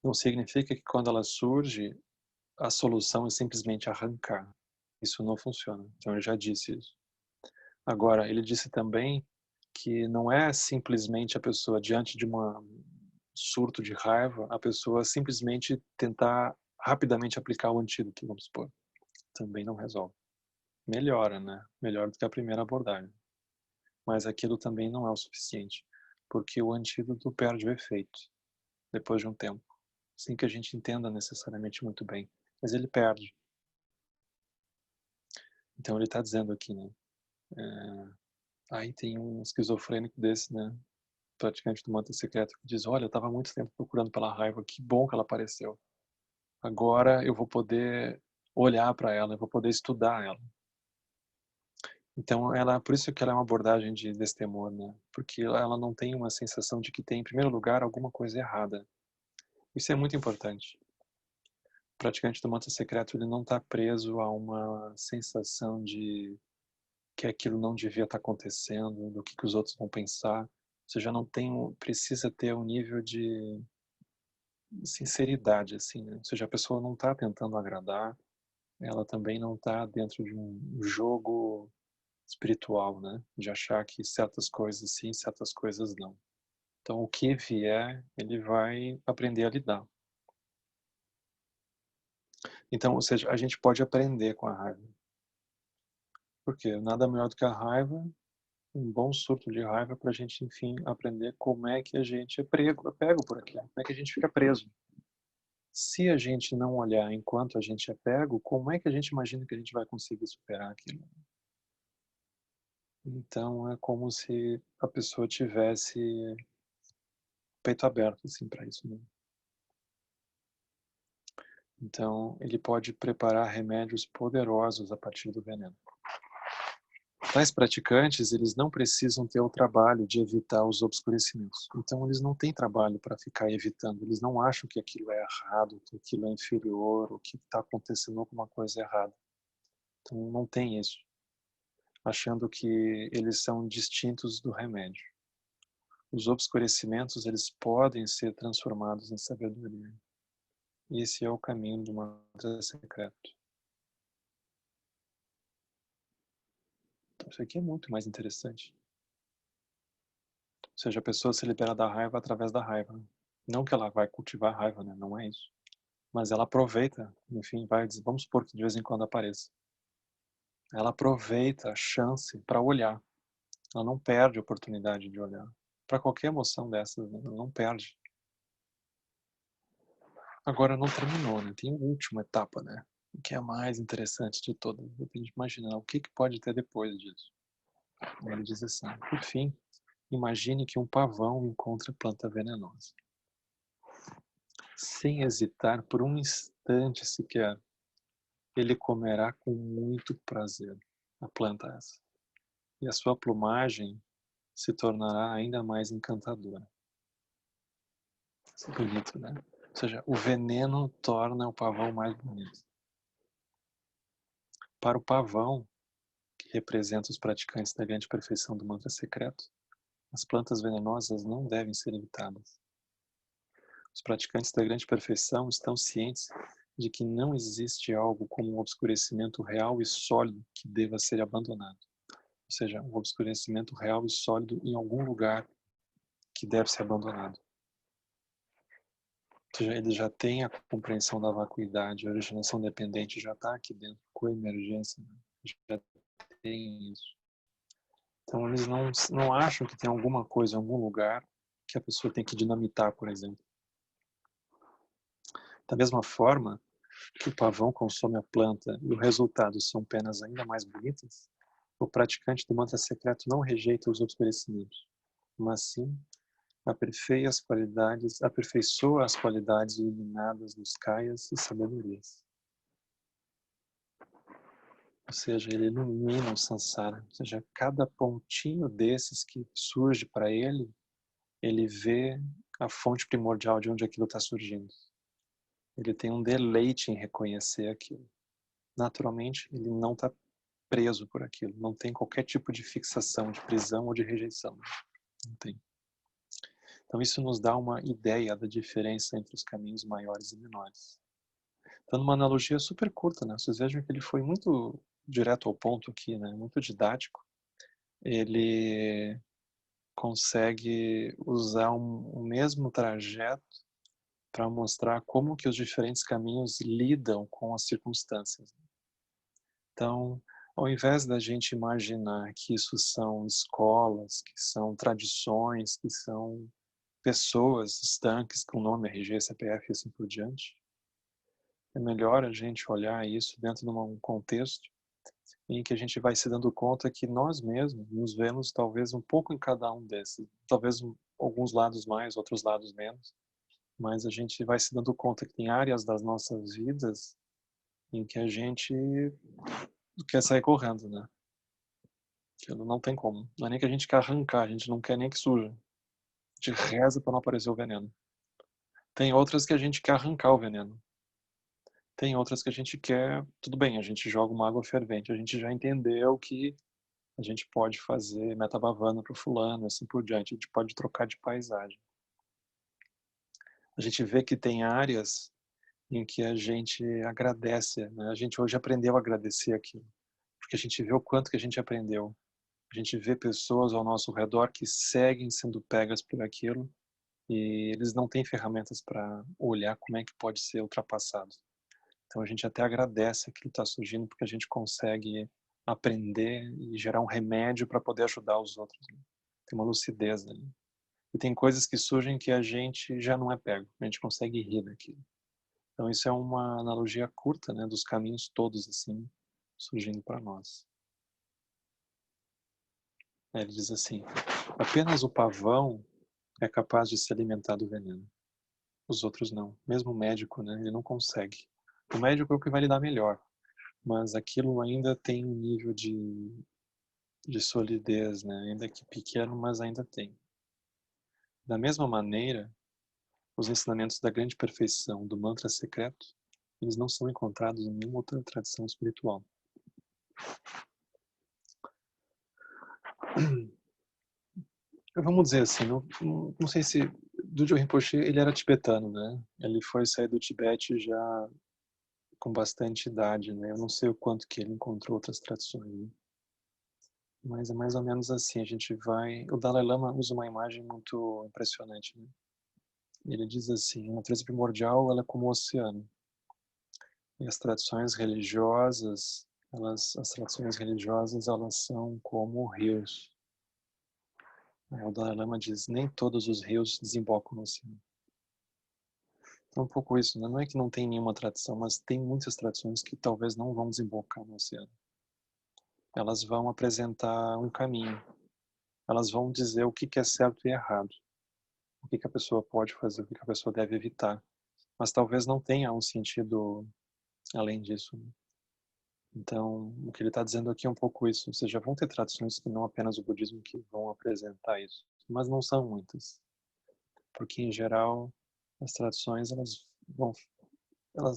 Não significa que quando ela surge, a solução é simplesmente arrancar. Isso não funciona. Então ele já disse isso. Agora, ele disse também que não é simplesmente a pessoa diante de surto de raiva, a pessoa simplesmente tentar rapidamente aplicar o antídoto, vamos supor. Também não resolve. Melhora, né? Melhor do que a primeira abordagem. Mas aquilo também não é o suficiente, porque o antídoto perde o efeito depois de um tempo. Sem que a gente entenda necessariamente muito bem, mas ele perde. Então ele está dizendo aqui, né? Aí tem um esquizofrênico desse, né? Praticante do mantra secreto, que diz: olha, eu estava muito tempo procurando pela raiva, que bom que ela apareceu. Agora eu vou poder olhar para ela, eu vou poder estudar ela. Então, por isso que ela é uma abordagem de destemor, né? Porque ela não tem uma sensação de que tem, em primeiro lugar, alguma coisa errada. Isso é muito importante. O praticante do mantra secreto, ele não está preso a uma sensação de que aquilo não devia estar acontecendo, do que os outros vão pensar. Você já não tem, precisa ter um nível de sinceridade, assim, né? Ou seja, a pessoa não está tentando agradar, ela também não está dentro de um jogo espiritual, né? De achar que certas coisas sim, certas coisas não. Então, o que vier, ele vai aprender a lidar. Então, ou seja, a gente pode aprender com a raiva. Porque nada melhor do que a raiva, um bom surto de raiva para a gente, enfim, aprender como é que a gente é pego por aquilo, como é que a gente fica preso. Se a gente não olhar enquanto a gente é pego, como é que a gente imagina que a gente vai conseguir superar aquilo? Então, é como se a pessoa tivesse peito aberto, assim, para isso, né? Então, ele pode preparar remédios poderosos a partir do veneno. Tais praticantes, eles não precisam ter o trabalho de evitar os obscurecimentos. Então, eles não têm trabalho para ficar evitando. Eles não acham que aquilo é errado, que aquilo é inferior, ou que está acontecendo alguma coisa errada. Então, não tem isso. Achando que eles são distintos do remédio. Os obscurecimentos, eles podem ser transformados em sabedoria. Esse é o caminho do mantra secreto. Então, isso aqui é muito mais interessante. Ou seja, a pessoa se libera da raiva através da raiva. Não que ela vai cultivar a raiva, né? Não é isso. Mas ela aproveita, enfim, vamos supor que de vez em quando apareça. Ela aproveita a chance para olhar. Ela não perde a oportunidade de olhar. Para qualquer emoção dessas, né? Ela não perde. Agora não terminou, né? Tem a última etapa, né? Que é a mais interessante de todas. Depende de imaginar o que pode ter depois disso. Ele diz assim: por fim, imagine que um pavão encontra planta venenosa. Sem hesitar por um instante sequer, ele comerá com muito prazer a planta essa. E a sua plumagem se tornará ainda mais encantadora. Isso é bonito, né? Ou seja, o veneno torna o pavão mais bonito. Para o pavão, que representa os praticantes da grande perfeição do mantra secreto, as plantas venenosas não devem ser evitadas. Os praticantes da grande perfeição estão cientes de que não existe algo como um obscurecimento real e sólido que deva ser abandonado. Ou seja, um obscurecimento real e sólido em algum lugar que deve ser abandonado. Ou seja, ele já tem a compreensão da vacuidade, a originação dependente já está aqui dentro, coemergência, já tem isso. Então eles não acham que tem alguma coisa em algum lugar que a pessoa tem que dinamitar, por exemplo. Da mesma forma que o pavão consome a planta e o resultado são penas ainda mais bonitas, o praticante do mantra secreto não rejeita os obscurecimentos, mas sim aperfeiçoa as qualidades iluminadas dos kayas e sabedorias. Ou seja, ele ilumina o samsara. Ou seja, cada pontinho desses que surge para ele, ele vê a fonte primordial de onde aquilo está surgindo. Ele tem um deleite em reconhecer aquilo. Naturalmente, ele não está preso por aquilo. Não tem qualquer tipo de fixação, de prisão ou de rejeição. Não tem. Então isso nos dá uma ideia da diferença entre os caminhos maiores e menores. Então, numa analogia super curta, né? Vocês vejam que ele foi muito direto ao ponto aqui, né? Muito didático. Ele consegue usar o mesmo trajeto para mostrar como que os diferentes caminhos lidam com as circunstâncias. Então, ao invés da gente imaginar que isso são escolas, que são tradições, que são pessoas estanques com nome, RG, CPF e assim por diante, é melhor a gente olhar isso dentro de um contexto em que a gente vai se dando conta que nós mesmos nos vemos talvez um pouco em cada um desses, talvez alguns lados mais, outros lados menos, mas a gente vai se dando conta que tem áreas das nossas vidas em que a gente quer sair correndo, né? Aquilo não tem como. Não é nem que a gente quer arrancar, a gente não quer nem que suja. A gente reza para não aparecer o veneno. Tem outras que a gente quer arrancar o veneno. Tem outras que a gente quer, tudo bem, a gente joga uma água fervente, a gente já entendeu que a gente pode fazer metabhavana para o fulano, assim por diante, a gente pode trocar de paisagem. A gente vê que tem áreas em que a gente agradece, né? A gente hoje aprendeu a agradecer aquilo, porque a gente vê o quanto que a gente aprendeu. A gente vê pessoas ao nosso redor que seguem sendo pegas por aquilo e eles não têm ferramentas para olhar como é que pode ser ultrapassado. Então a gente até agradece aquilo que está surgindo porque a gente consegue aprender e gerar um remédio para poder ajudar os outros. Né? Tem uma lucidez ali. E tem coisas que surgem que a gente já não é pego, a gente consegue rir daquilo. Então isso é uma analogia curta, né, dos caminhos todos assim surgindo para nós. Ele diz assim: apenas o pavão é capaz de se alimentar do veneno. Os outros não. Mesmo o médico, né, ele não consegue. O médico é o que vai lidar melhor, mas aquilo ainda tem um nível de solidez, né, ainda que pequeno, mas ainda tem. Da mesma maneira, os ensinamentos da grande perfeição do mantra secreto, eles não são encontrados em nenhuma outra tradição espiritual. Vamos dizer assim, não sei se Dudjom Rinpoche, ele era tibetano, né? Ele foi sair do Tibete já com bastante idade, né? Eu não sei o quanto que ele encontrou outras tradições, né? Mas é mais ou menos assim, a gente vai... O Dalai Lama usa uma imagem muito impressionante, né? Ele diz assim, a natureza primordial, ela é como o oceano. E as tradições religiosas, elas são como rios. O Dalai Lama diz, nem todos os rios desembocam no oceano. Então, um pouco isso, né? Não é que não tem nenhuma tradição, mas tem muitas tradições que talvez não vão desembocar no oceano. Elas vão apresentar um caminho. Elas vão dizer o que é certo e errado. O que a pessoa pode fazer, o que a pessoa deve evitar. Mas talvez não tenha um sentido além disso. Né? Então, o que ele está dizendo aqui é um pouco isso. Ou seja, vão ter tradições que não apenas o budismo que vão apresentar isso. Mas não são muitas. Porque, em geral, as tradições, elas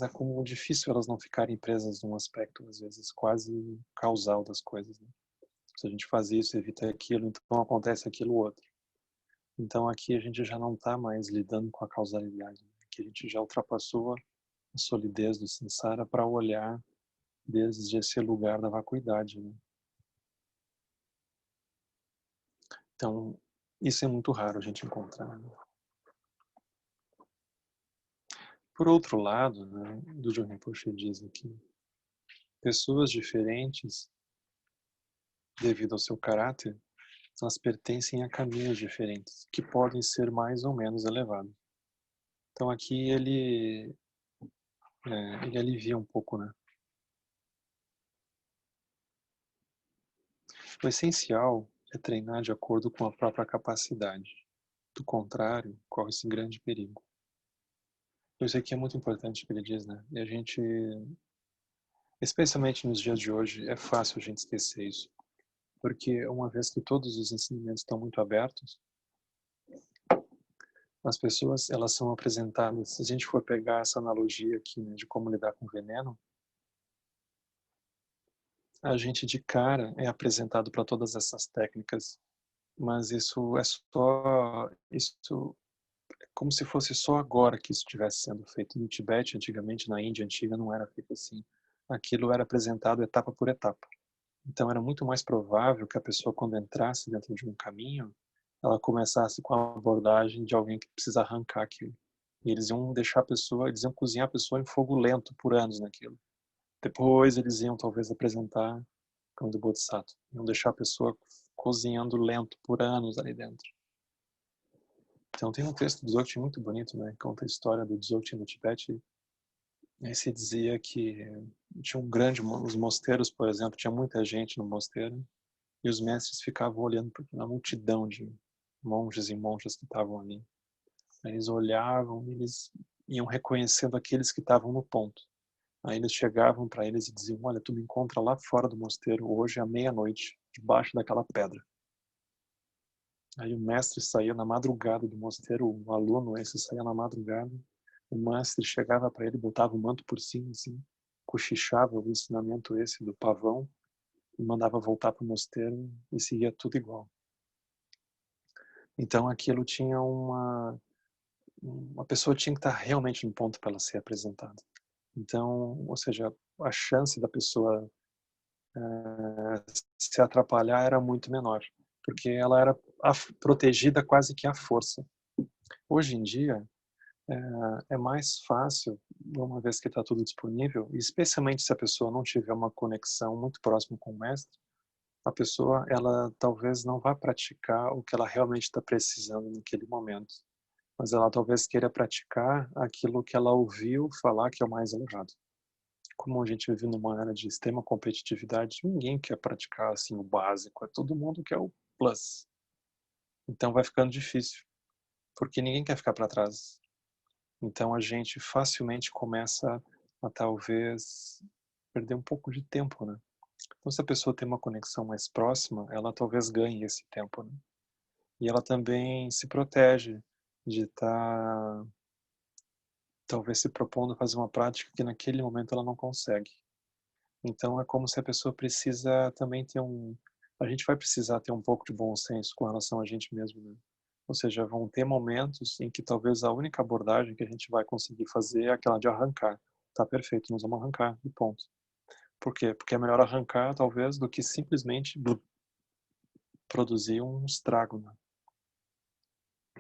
é como difícil elas não ficarem presas num aspecto, às vezes, quase causal das coisas. Né? Se a gente faz isso, evita aquilo, então acontece aquilo outro. Então aqui a gente já não está mais lidando com a causalidade. Né? Aqui a gente já ultrapassou a solidez do samsara para olhar desde esse lugar da vacuidade. Né? Então, isso é muito raro a gente encontrar. Né? Por outro lado, né, Dudjom Rinpoche diz aqui, pessoas diferentes, devido ao seu caráter, elas pertencem a caminhos diferentes, que podem ser mais ou menos elevados. Então aqui ele alivia um pouco, né? O essencial é treinar de acordo com a própria capacidade. Do contrário, corre-se grande perigo. Isso aqui é muito importante que ele diz, né? E a gente, especialmente nos dias de hoje, é fácil a gente esquecer isso. Porque uma vez que todos os ensinamentos estão muito abertos, as pessoas, elas são apresentadas, se a gente for pegar essa analogia aqui, né, de como lidar com veneno, a gente de cara é apresentado para todas essas técnicas, mas isso é só, isso é como se fosse só agora que isso estivesse sendo feito. No Tibete, antigamente, na Índia antiga, não era feito assim. Aquilo era apresentado etapa por etapa. Então era muito mais provável que a pessoa, quando entrasse dentro de um caminho, ela começasse com a abordagem de alguém que precisa arrancar aquilo. E eles iam deixar a pessoa, eles iam cozinhar a pessoa em fogo lento por anos naquilo. Depois eles iam talvez apresentar como do Bodhisattva. Iam deixar a pessoa cozinhando lento por anos ali dentro. Então tem um texto do Dzogchen muito bonito, né? Conta a história do Dzogchen no Tibete. Aí se dizia que tinha os mosteiros, por exemplo, tinha muita gente no mosteiro e os mestres ficavam olhando para a multidão de monges e monjas que estavam ali. Aí eles olhavam, eles iam reconhecendo aqueles que estavam no ponto. Aí eles chegavam para eles e diziam: olha, tu me encontra lá fora do mosteiro hoje à meia-noite, debaixo daquela pedra. Aí o mestre saía na madrugada do mosteiro, o aluno esse saía na madrugada, o mestre chegava para ele, botava o manto por cima, assim, cochichava o ensinamento esse do pavão, e mandava voltar para o mosteiro e seguia tudo igual. Então aquilo tinha uma pessoa tinha que estar realmente no ponto para ela ser apresentada. Então, ou seja, a chance da pessoa se atrapalhar era muito menor, porque ela era protegida quase que à força. Hoje em dia, é mais fácil, uma vez que está tudo disponível, e especialmente se a pessoa não tiver uma conexão muito próxima com o mestre, a pessoa, ela talvez não vá praticar o que ela realmente está precisando naquele momento, mas ela talvez queira praticar aquilo que ela ouviu falar que é o mais elevado. Como a gente vive numa era de extrema competitividade, ninguém quer praticar assim o básico, é todo mundo quer o plus. Então vai ficando difícil, porque ninguém quer ficar para trás. Então a gente facilmente começa a talvez perder um pouco de tempo, né? Então se a pessoa tem uma conexão mais próxima, ela talvez ganhe esse tempo, né? E ela também se protege de estar talvez se propondo a fazer uma prática que naquele momento ela não consegue. Então é como se a pessoa precisa também ter a gente vai precisar ter um pouco de bom senso com relação a gente mesmo, né? Ou seja, vão ter momentos em que talvez a única abordagem que a gente vai conseguir fazer é aquela de arrancar. Tá perfeito, nós vamos arrancar e ponto. Por quê? Porque é melhor arrancar talvez do que simplesmente produzir um estrago, né?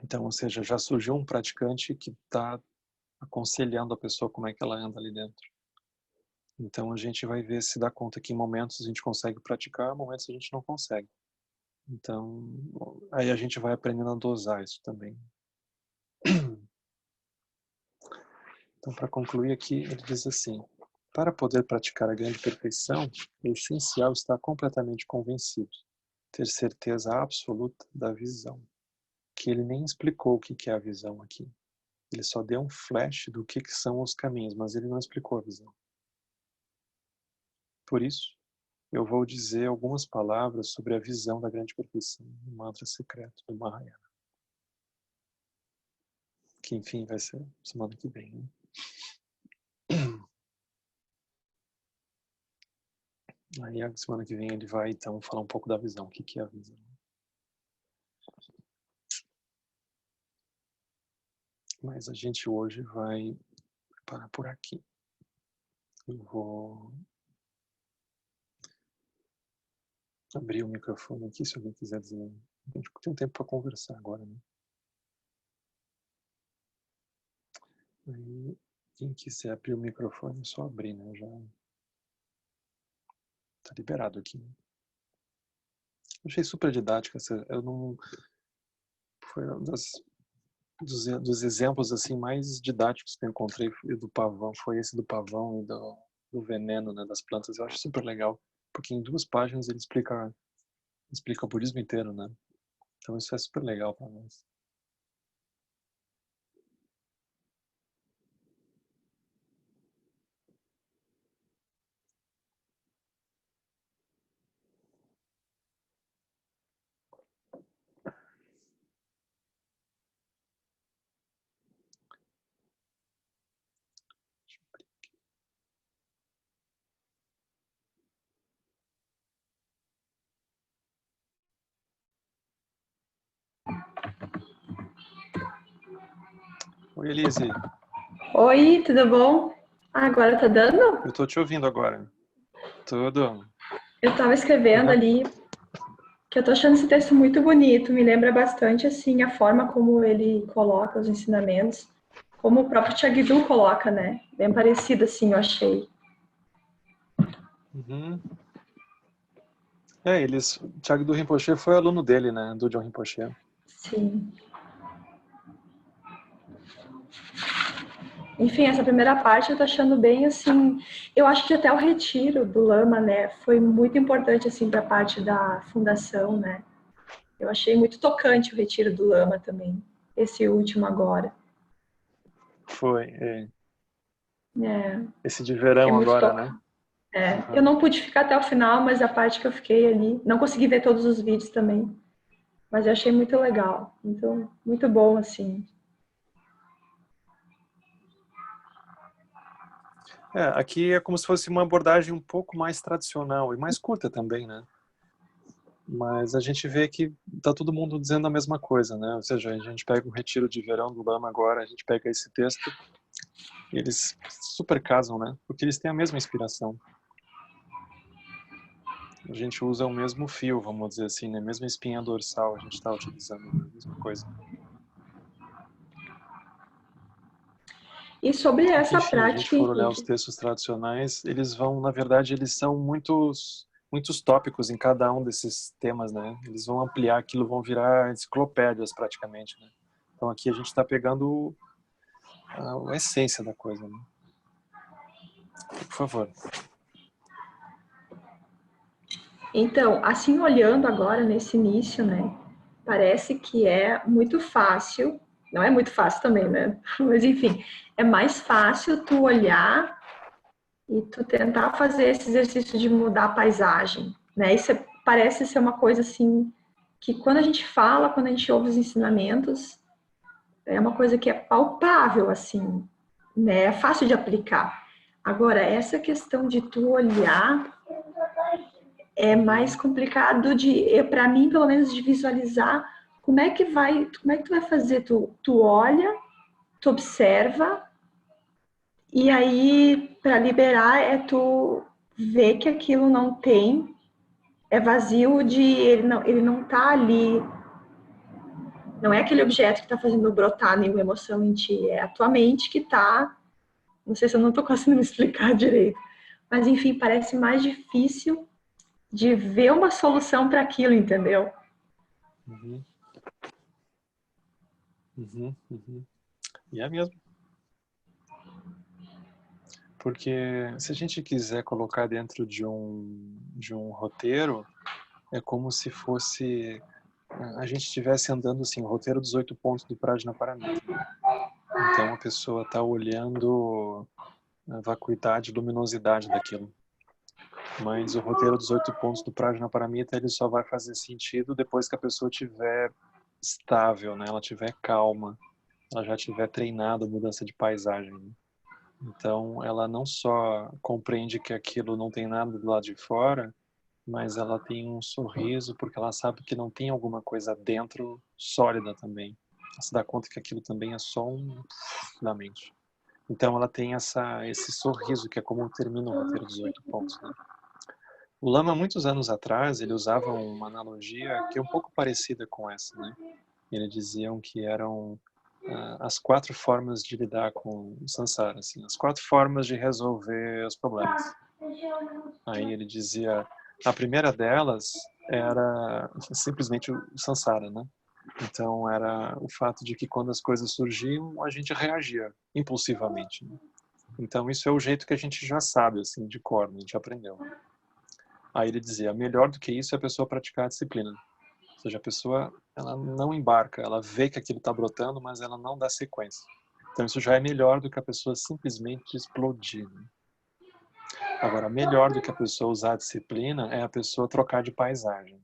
Então, ou seja, já surgiu um praticante que está aconselhando a pessoa como é que ela anda ali dentro. Então a gente vai ver se dá conta que em momentos a gente consegue praticar, em momentos a gente não consegue. Então, aí a gente vai aprendendo a dosar isso também. Então, para concluir aqui, ele diz assim: para poder praticar a grande perfeição, é essencial estar completamente convencido, ter certeza absoluta da visão. Que ele nem explicou o que é a visão aqui. Ele só deu um flash do que são os caminhos, mas ele não explicou a visão. Por isso, eu vou dizer algumas palavras sobre a visão da grande perfeição, o mantra secreto do Mahayana. Que, enfim, vai ser semana que vem, né? Aí a semana que vem ele vai então falar um pouco da visão, o que é a visão. Mas a gente hoje vai parar por aqui. Eu vou abrir o microfone aqui se alguém quiser dizer. A gente tem um tempo para conversar agora, né? Aí, quem quiser abrir o microfone é só abrir, né? Já tá liberado aqui. Eu achei super didática. Eu não... Foi uma dos exemplos assim mais didáticos que eu encontrei do pavão, foi esse do pavão e do veneno, né, das plantas. Eu acho super legal, porque em 2 páginas ele explica o budismo inteiro, né? Então isso é super legal para nós. Oi, Elise. Oi, tudo bom? Agora tá dando? Eu tô te ouvindo agora. Tudo. Eu tava escrevendo ali Que eu tô achando esse texto muito bonito, me lembra bastante, assim, a forma como ele coloca os ensinamentos, como o próprio Thiago coloca, né? Bem parecido, assim, eu achei. Uhum. Thiago do Rinpoche foi aluno dele, né, do John Rinpoche. Sim. Enfim, essa primeira parte eu tô achando bem, assim, eu acho que até o retiro do Lama, né, foi muito importante, assim, para a parte da fundação, né? Eu achei muito tocante o retiro do Lama também, esse último agora. Foi, É, esse de fiquei verão muito agora, né? tocante. É, eu Uhum. não pude ficar até o final, mas a parte que eu fiquei ali, não consegui ver todos os vídeos também, mas eu achei muito legal, muito, muito bom, assim. Aqui é como se fosse uma abordagem um pouco mais tradicional e mais curta também, né? Mas a gente vê que tá todo mundo dizendo a mesma coisa, né? Ou seja, a gente pega um retiro de verão do Lama agora, a gente pega esse texto e eles super casam, né? Porque eles têm a mesma inspiração. A gente usa o mesmo fio, vamos dizer assim, né? A mesma espinha dorsal a gente está utilizando, né? A mesma coisa. E sobre Porque, essa enfim, a gente prática, for olhar os Henrique, textos tradicionais, eles vão, na verdade, eles são muitos tópicos em cada um desses temas, né? Eles vão ampliar aquilo, vão virar enciclopédias praticamente, né? Então aqui a gente está pegando a essência da coisa, né? Por favor. então, assim olhando agora nesse início, né, parece que é muito fácil, não é muito fácil também, né? Mas enfim, é mais fácil tu olhar e tu tentar fazer esse exercício de mudar a paisagem, né? Parece ser uma coisa assim que quando a gente fala, quando a gente ouve os ensinamentos, é uma coisa que é palpável assim, né? É fácil de aplicar. Agora, essa questão de tu olhar é mais Uhum. complicado de, para mim, pelo menos, de visualizar como é que tu vai fazer? Tu olha, tu observa, e aí, para liberar, é tu ver que aquilo não tem, é vazio de, ele não tá ali, não é aquele objeto que tá fazendo brotar nenhuma emoção em ti, é a tua mente que tá, não sei se eu não tô conseguindo me explicar direito, mas enfim, parece mais difícil de ver uma solução para aquilo, entendeu? Uhum. Uhum. Uhum. E é mesmo. Porque se a gente quiser colocar dentro de um roteiro, é como se fosse a gente estivesse andando assim, o roteiro dos 8 pontos do Prajnaparamita, né? Então a pessoa está olhando a vacuidade, luminosidade daquilo. Mas o roteiro dos 8 pontos do Prajnaparamita, ele só vai fazer sentido depois que a pessoa tiver estável, né? Ela tiver calma, ela já tiver treinado a mudança de paisagem, né? Então ela não só compreende que aquilo não tem nada do lado de fora, mas ela tem um sorriso porque ela sabe que não tem alguma coisa dentro sólida também. Ela se dá conta que aquilo também é só um da mente. Então ela tem esse sorriso que é como termina o roteiro dos 8 pontos, né? O Lama, muitos anos atrás, ele usava uma analogia que é um pouco parecida com essa, né? Ele diziam que eram as 4 formas de lidar com o samsara, assim, as 4 formas de resolver os problemas. Aí ele dizia, a primeira delas era simplesmente o samsara, né? Então era o fato de que quando as coisas surgiam, a gente reagia impulsivamente, né? Então isso é o jeito que a gente já sabe, assim, de cor, né? A gente aprendeu. Aí ele dizia, melhor do que isso é a pessoa praticar a disciplina. Ou seja, a pessoa, ela não embarca, ela vê que aquilo está brotando, mas ela não dá sequência. Então isso já é melhor do que a pessoa simplesmente explodir, né? Agora, melhor do que a pessoa usar a disciplina é a pessoa trocar de paisagem.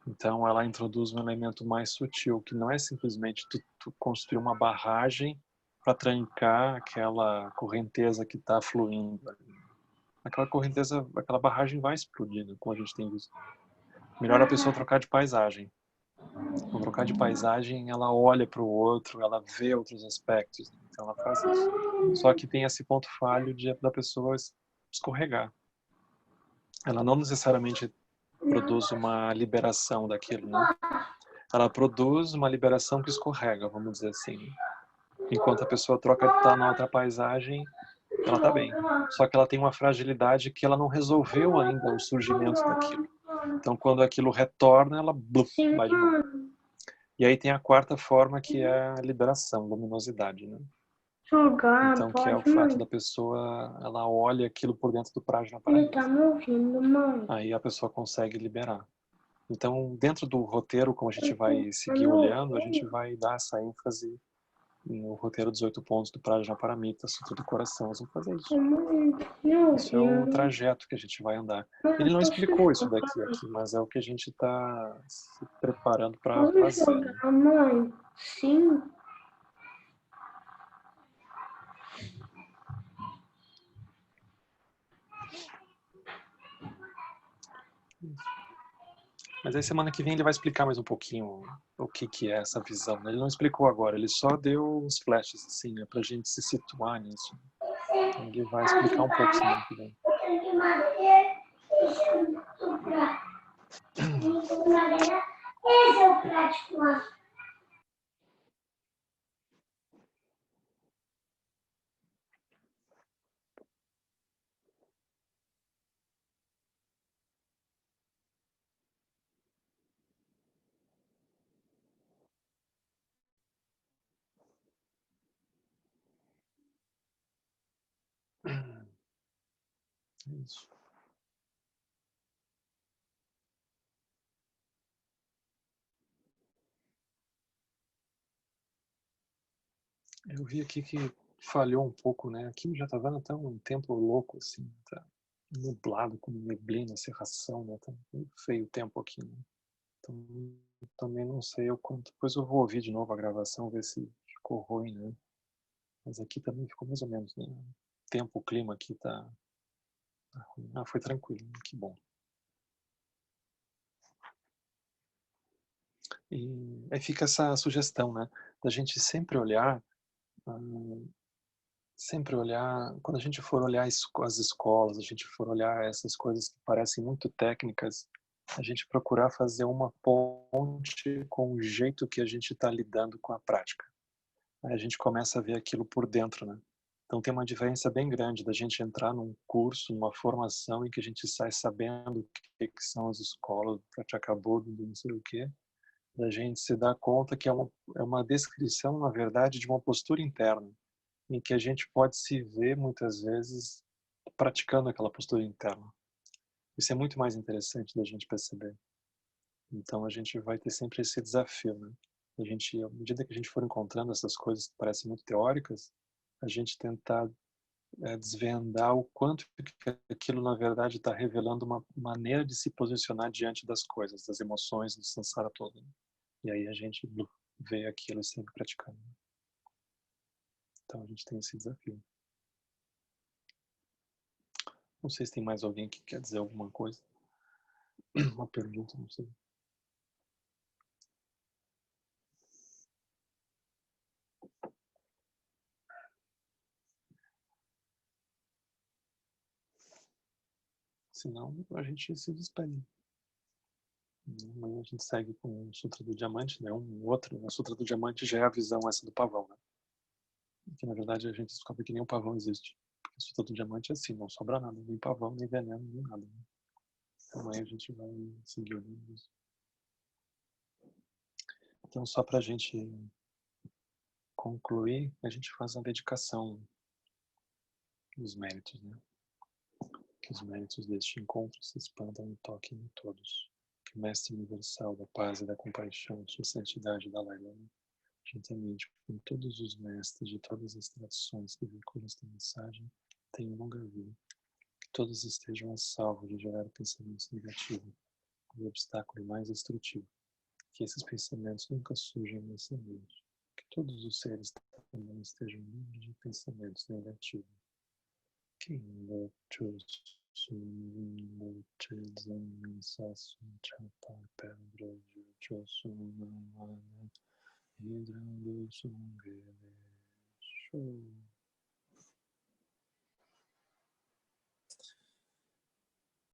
Então ela introduz um elemento mais sutil, que não é simplesmente tu construir uma barragem para trancar aquela correnteza que está fluindo. Aquela correnteza, aquela barragem vai explodir, né, como a gente tem visto. Melhor a pessoa trocar de paisagem. Ao trocar de paisagem, ela olha para o outro, ela vê outros aspectos, né? Então ela faz isso. Só que tem esse ponto falho da pessoa escorregar. Ela não necessariamente produz uma liberação daquilo, né? Ela produz uma liberação que escorrega, vamos dizer assim. Enquanto a pessoa tá na outra paisagem, ela tá bem. Só que ela tem uma fragilidade que ela não resolveu ainda o surgimento daquilo. Então, quando aquilo retorna, ela bluf, vai de novo. E aí tem a quarta forma, que é a liberação, luminosidade, né? Então, que é o fato da pessoa, ela olha aquilo por dentro do Prajnaparamita. Ele tá me ouvindo, mãe. Aí a pessoa consegue liberar. Então, dentro do roteiro, como a gente vai seguir olhando, a gente vai dar essa ênfase no roteiro dos 8 pontos do Prajnaparamita, Sutra do Coração. Nós vamos fazer isso. Isso é o trajeto que a gente vai andar. Ele não explicou isso daqui, mas é o que a gente está se preparando para fazer. Né? Mãe, sim. Mas aí semana que vem ele vai explicar mais um pouquinho o que é essa visão. Ele não explicou agora, ele só deu uns flashes assim, né, pra gente se situar nisso. Então ele vai explicar um pouco semana que vem. Esse é o prático. Isso. Eu vi aqui que falhou um pouco, né? Aqui já tá vendo até um tempo louco, assim, tá nublado, com neblina, cerração, né? Tá muito feio o tempo aqui, né? Então, também não sei o quanto. Depois eu vou ouvir de novo a gravação, ver se ficou ruim, né? Mas aqui também ficou mais ou menos, né? O tempo, o clima aqui tá ruim. Ah, foi tranquilo, que bom. E aí fica essa sugestão, né? Da gente sempre olhar, quando a gente for olhar as escolas, a gente for olhar essas coisas que parecem muito técnicas, a gente procurar fazer uma ponte com o jeito que a gente está lidando com a prática. Aí a gente começa a ver aquilo por dentro, né? Então tem uma diferença bem grande da gente entrar num curso, numa formação em que a gente sai sabendo o que são as escolas, acabou do não sei o quê, da gente se dar conta que é uma descrição, na verdade, de uma postura interna, em que a gente pode se ver, muitas vezes, praticando aquela postura interna. Isso é muito mais interessante da gente perceber. Então a gente vai ter sempre esse desafio, né? A gente, à medida que a gente for encontrando essas coisas que parecem muito teóricas, a gente tentar desvendar o quanto que aquilo, na verdade, está revelando uma maneira de se posicionar diante das coisas, das emoções, do samsara todo. Né? E aí a gente vê aquilo sempre praticando. Então a gente tem esse desafio. Não sei se tem mais alguém que quer dizer alguma coisa. Uma pergunta, não sei. Senão a gente se despede. Amanhã a gente segue com o Sutra do Diamante, né? O Sutra do Diamante já é a visão essa do pavão, né? Que na verdade a gente descobre que nem o pavão existe. Porque o Sutra do Diamante é assim, não sobra nada, nem pavão, nem veneno, nem nada. Né? Então amanhã a gente vai seguir o livro. Então só pra gente concluir, a gente faz a dedicação dos méritos, né? Que os méritos deste encontro se expandam e toquem em todos. Que o Mestre Universal da Paz e da Compaixão, Sua Santidade Dalai Lama, juntamente com todos os mestres de todas as tradições que veiculam esta mensagem, tenham longa vida. Que todos estejam a salvo de gerar pensamentos negativos, o obstáculo mais destrutivo. Que esses pensamentos nunca surjam nessa mente. Que todos os seres também estejam livres de pensamentos negativos. Quem Show.